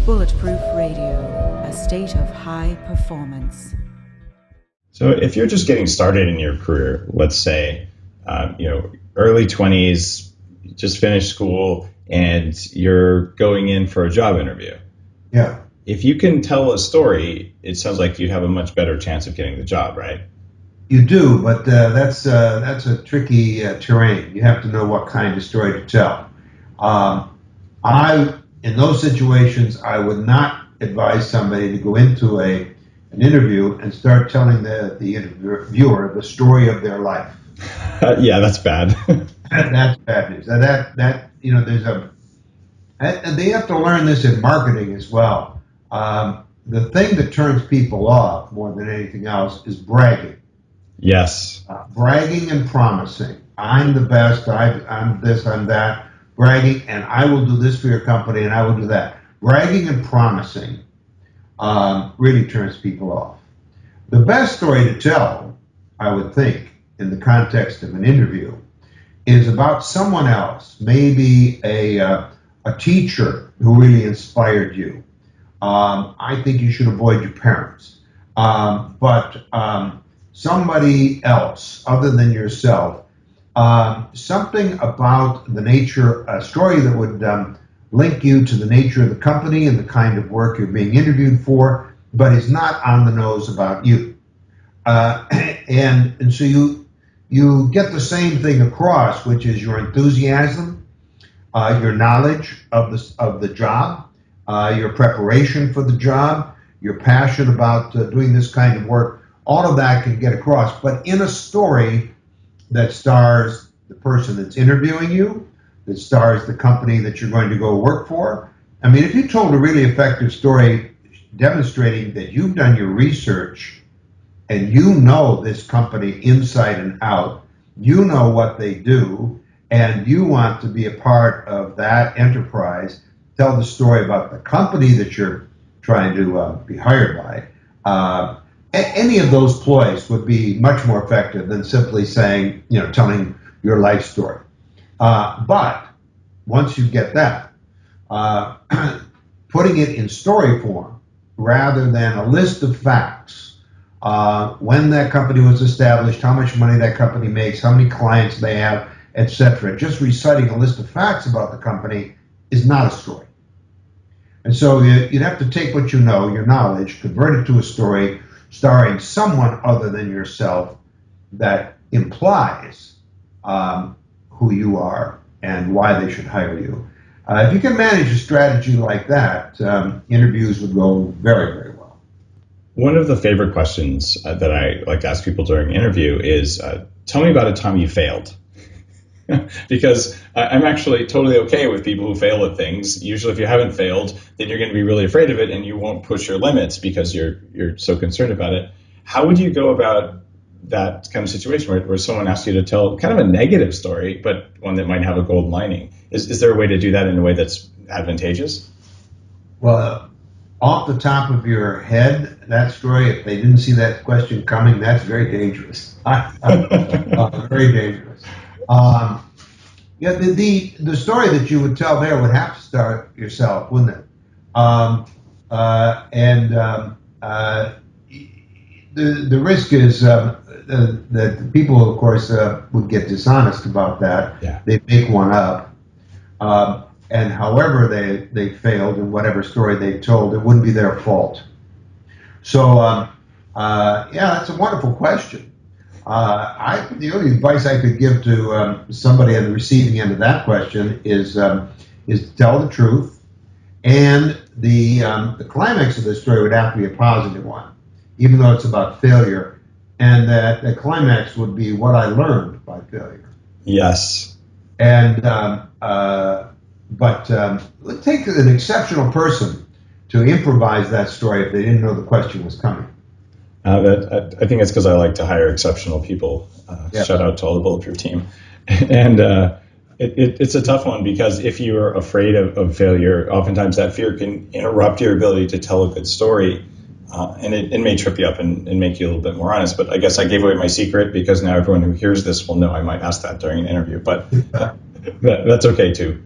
Bulletproof Radio, a state of high performance. So if you're just getting started in your career, let's say, early 20s, just finished school, and you're going in for a job interview. Yeah. If you can tell a story, it sounds like you have a much better chance of getting the job, right? You do, but that's a tricky terrain. You have to know what kind of story to tell. In those situations, I would not advise somebody to go into an interview and start telling the interviewer the story of their life. Yeah, that's bad. That's bad news. They have to learn this in marketing as well. The thing that turns people off more than anything else is bragging. Yes. Bragging and promising. I'm the best. I'm this. I'm that. Bragging, and I will do this for your company, and I will do that. Bragging and promising really turns people off. The best story to tell, I would think, in the context of an interview, is about someone else, maybe a teacher who really inspired you. I think you should avoid your parents. But somebody else other than yourself, something about the nature, a story that would link you to the nature of the company and the kind of work you're being interviewed for, but is not on the nose about you. And so you get the same thing across, which is your enthusiasm, your knowledge of the job, your preparation for the job, your passion about doing this kind of work. All of that can get across, but in a story that stars the person that's interviewing you, that stars the company that you're going to go work for. I mean, if you told a really effective story demonstrating that you've done your research and you know this company inside and out, you know what they do, and you want to be a part of that enterprise, tell the story about the company that you're trying to be hired by. Any of those ploys would be much more effective than simply saying, telling your life story. But once you get that, putting it in story form rather than a list of facts, when that company was established, how much money that company makes, how many clients they have, etc. Just reciting a list of facts about the company is not a story. And so you'd have to take what you know, your knowledge, convert it to a story starring someone other than yourself that implies who you are and why they should hire you. If you can manage a strategy like that, interviews would go very, very well. One of the favorite questions that I like to ask people during an interview is, tell me about a time you failed. Because I'm actually totally okay with people who fail at things. Usually if you haven't failed, then you're going to be really afraid of it and you won't push your limits because you're so concerned about it. How would you go about that kind of situation where someone asks you to tell kind of a negative story, but one that might have a gold lining? Is there a way to do that in a way that's advantageous? Well, off the top of your head, that story, if they didn't see that question coming, that's very dangerous. Very dangerous. The story that you would tell there would have to start yourself, wouldn't it? The risk is that people, of course, would get dishonest about that. Yeah. They make one up. And however they failed in whatever story they told, it wouldn't be their fault. So, that's a wonderful question. The only advice I could give to somebody on the receiving end of that question is to tell the truth, and the climax of the story would have to be a positive one, even though it's about failure, and that the climax would be what I learned by failure. Yes. And but it takes an exceptional person to improvise that story if they didn't know the question was coming. I think it's because I like to hire exceptional people. Yeah. Shout out to all the Bulletproof team. And it's a tough one because if you are afraid of failure, oftentimes that fear can interrupt your ability to tell a good story. And it may trip you up and make you a little bit more honest. But I guess I gave away my secret because now everyone who hears this will know I might ask that during an interview. But that's okay too.